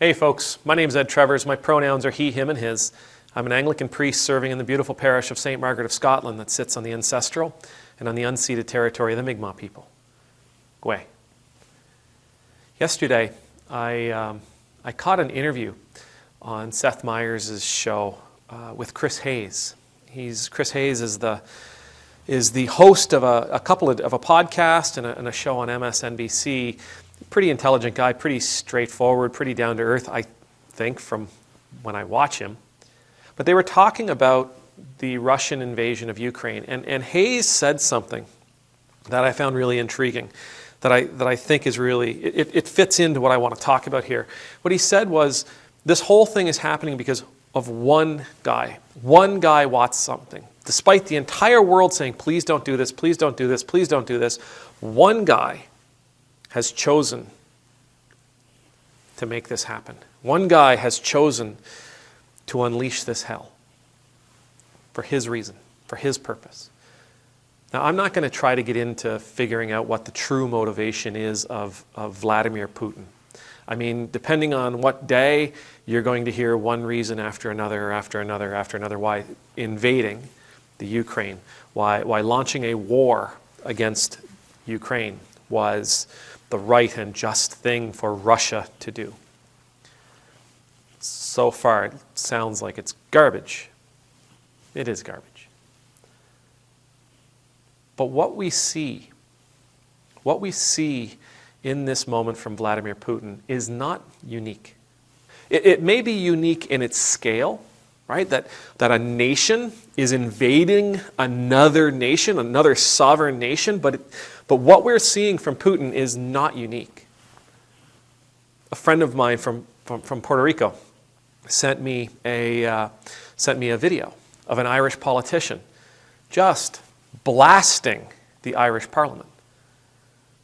Hey folks, my name's Ed Trevors. My pronouns are he, him, and his. I'm an Anglican priest serving in the beautiful parish of St. Margaret of Scotland that sits on the ancestral and on the unceded territory of the Mi'kmaq people. Gwe. Yesterday, I caught an interview on Seth Meyers' show with Chris Hayes. Chris Hayes is the host of a podcast and a show on MSNBC. Pretty intelligent guy, pretty straightforward, pretty down to earth, I think, from when I watch him. But they were talking about the Russian invasion of Ukraine, and Hayes said something that I found really intriguing, that I think is really, it fits into what I want to talk about here. What he said was, this whole thing is happening because of one guy. One guy wants something. Despite the entire world saying, please don't do this, please don't do this, please don't do this, one guy has chosen to make this happen. One guy has chosen to unleash this hell for his reason, for his purpose. Now, I'm not going to try to get into figuring out what the true motivation is of Vladimir Putin. I mean, depending on what day, you're going to hear one reason after another, why invading the Ukraine, why launching a war against Ukraine was the right and just thing for Russia to do. So far, it sounds like it's garbage. It is garbage. But what we see in this moment from Vladimir Putin is not unique. It may be unique in its scale, right? That a nation is invading another nation, another sovereign nation, but what we're seeing from Putin is not unique. A friend of mine from Puerto Rico sent me a video of an Irish politician just blasting the Irish Parliament.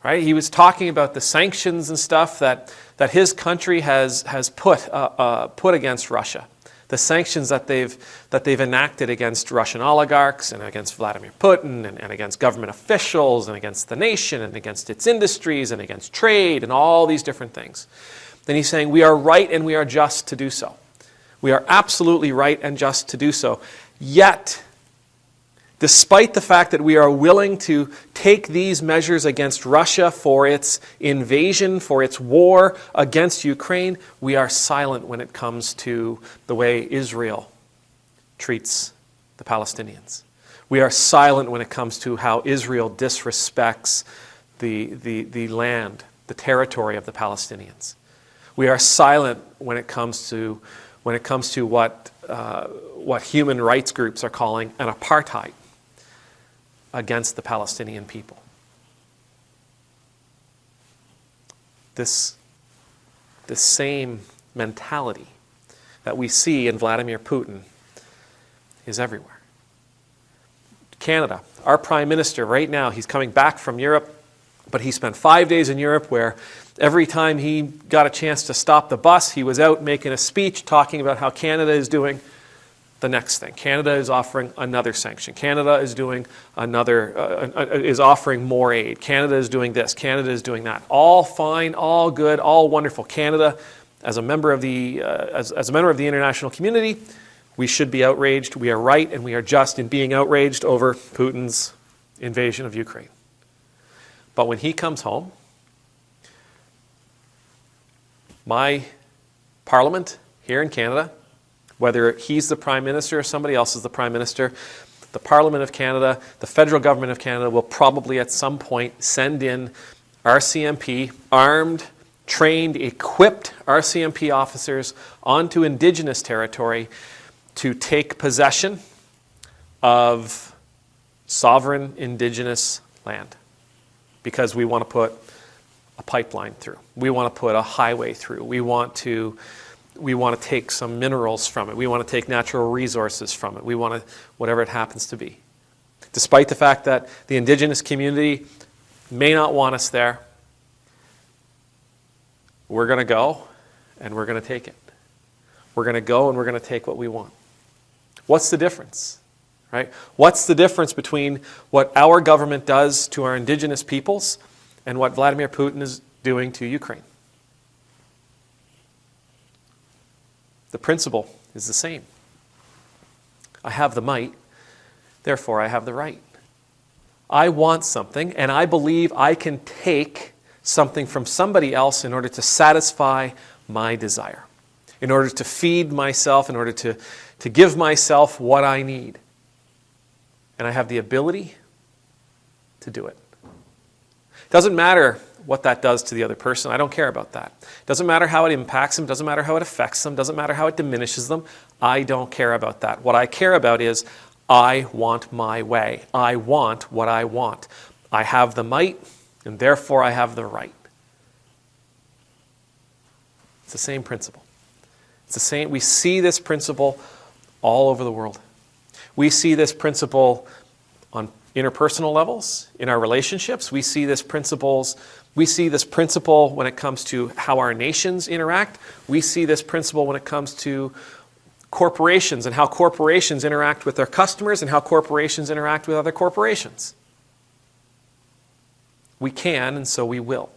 Right? He was talking about the sanctions and stuff that his country has put against Russia. The sanctions that they've enacted against Russian oligarchs and against Vladimir Putin and against government officials and against the nation and against its industries and against trade and all these different things. Then he's saying we are right and we are just to do so. We are absolutely right and just to do so. Yet, despite the fact that we are willing to take these measures against Russia for its invasion, for its war against Ukraine, we are silent when it comes to the way Israel treats the Palestinians. We are silent when it comes to how Israel disrespects the land, the territory of the Palestinians. We are silent when it comes to what human rights groups are calling an apartheid against the Palestinian people. This same mentality that we see in Vladimir Putin is everywhere. Canada, our Prime Minister right now, he's coming back from Europe, but he spent 5 days in Europe where every time he got a chance to stop the bus, he was out making a speech talking about how Canada is doing the next thing. Canada is offering another sanction. Canada is doing is offering more aid. Canada is doing this. Canada is doing that. All fine, all good, all wonderful. Canada, as a member of the international community, we should be outraged. We are right and we are just in being outraged over Putin's invasion of Ukraine. But when he comes home, my Parliament here in Canada, whether he's the Prime Minister or somebody else is the Prime Minister, the Parliament of Canada, the federal government of Canada will probably at some point send in RCMP, armed, trained, equipped RCMP officers onto indigenous territory to take possession of sovereign indigenous land. Because we want to put a pipeline through. We want to put a highway through. We want to take some minerals from it. We want to take natural resources from it. We want to, whatever it happens to be. Despite the fact that the indigenous community may not want us there, we're going to go and we're going to take it. We're going to go and we're going to take what we want. What's the difference? Right? What's the difference between what our government does to our indigenous peoples and what Vladimir Putin is doing to Ukraine? The principle is the same. I have the might, therefore I have the right. I want something, and I believe I can take something from somebody else in order to satisfy my desire, in order to feed myself, in order to give myself what I need. And I have the ability to do it. Doesn't matter what that does to the other person. I don't care about that. Doesn't matter how it impacts them. Doesn't matter how it affects them. Doesn't matter how it diminishes them. I don't care about that. What I care about is I want my way. I want what I want. I have the might, and therefore I have the right. It's the same principle. It's the same. We see this principle all over the world. We see this principle on interpersonal levels, in our relationships. We see this principle when it comes to how our nations interact. We see this principle when it comes to corporations and how corporations interact with their customers and how corporations interact with other corporations. We can, and so we will.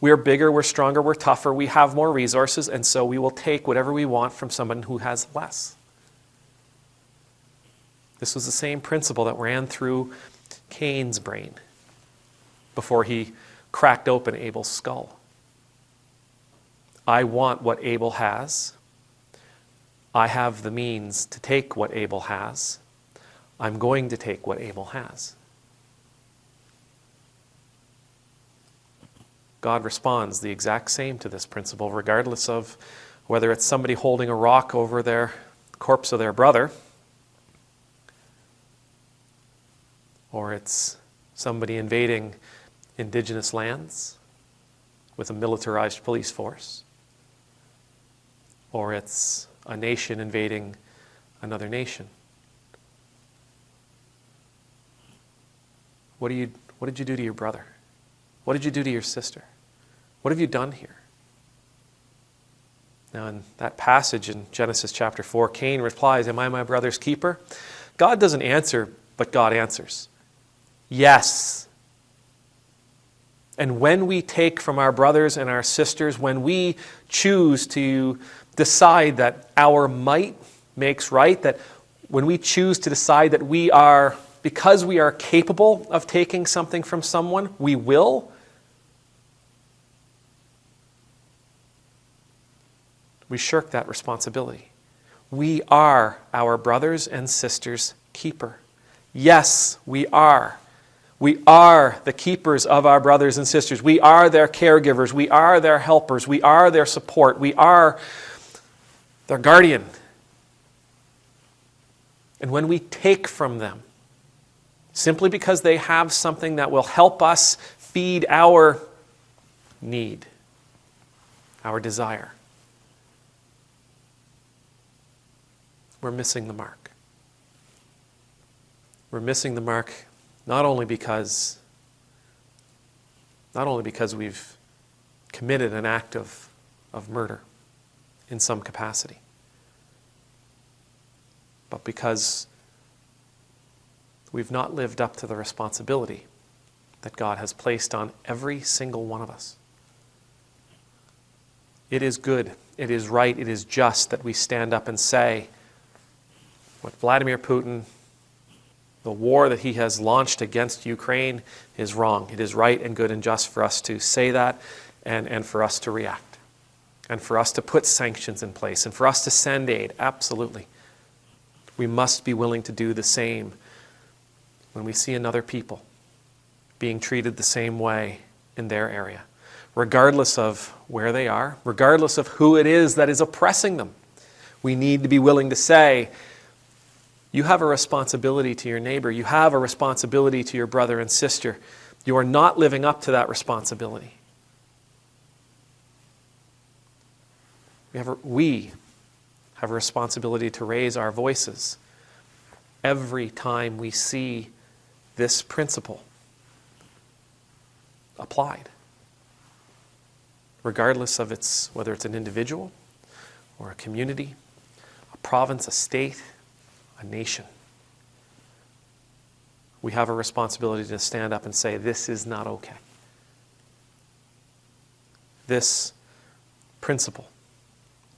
We're bigger, we're stronger, we're tougher, we have more resources, and so we will take whatever we want from someone who has less. This was the same principle that ran through Cain's brain before he cracked open Abel's skull. I want what Abel has. I have the means to take what Abel has. I'm going to take what Abel has. God responds the exact same to this principle, regardless of whether it's somebody holding a rock over their corpse of their brother, or it's somebody invading indigenous lands with a militarized police force, or it's a nation invading another nation. What did you do to your brother? What did you do to your sister? What have you done here? Now, in that passage in Genesis chapter 4, Cain replies, "Am I my brother's keeper?" God doesn't answer, but God answers. Yes. And when we take from our brothers and our sisters, when we choose to decide that our might makes right, that when we choose to decide that we are, because we are capable of taking something from someone, we will, we shirk that responsibility. We are our brothers and sisters' keeper. Yes, we are. We are the keepers of our brothers and sisters. We are their caregivers. We are their helpers. We are their support. We are their guardian. And when we take from them, simply because they have something that will help us feed our need, our desire, we're missing the mark. We're missing the mark not only because we've committed an act of murder in some capacity, but because we've not lived up to the responsibility that God has placed on every single one of us. It is good, it is right, it is just that we stand up and say, what Vladimir Putin, the war that he has launched against Ukraine, is wrong. It is right and good and just for us to say that and for us to react. And for us to put sanctions in place and for us to send aid, absolutely. We must be willing to do the same when we see another people being treated the same way in their area, regardless of where they are, regardless of who it is that is oppressing them. We need to be willing to say, you have a responsibility to your neighbor. You have a responsibility to your brother and sister. You are not living up to that responsibility. We have a responsibility to raise our voices every time we see this principle applied, regardless of whether it's an individual or a community, a province, a state, a nation. We have a responsibility to stand up and say, this is not okay. This principle,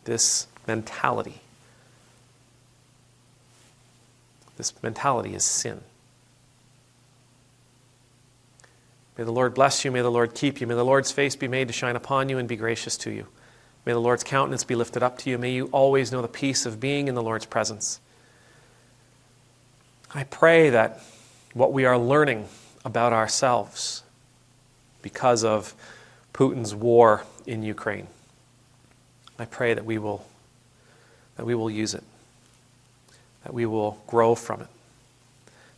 this mentality. This mentality is sin. May the Lord bless you. May the Lord keep you. May the Lord's face be made to shine upon you and be gracious to you. May the Lord's countenance be lifted up to you. May you always know the peace of being in the Lord's presence. I pray that what we are learning about ourselves because of Putin's war in Ukraine, I pray that we will use it, that we will grow from it,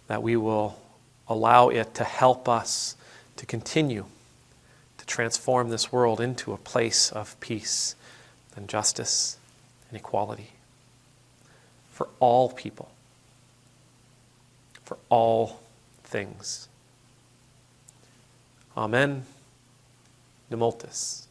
that we will allow it to help us to continue to transform this world into a place of peace and justice and equality for all people, for all things. Amen. Nemultus.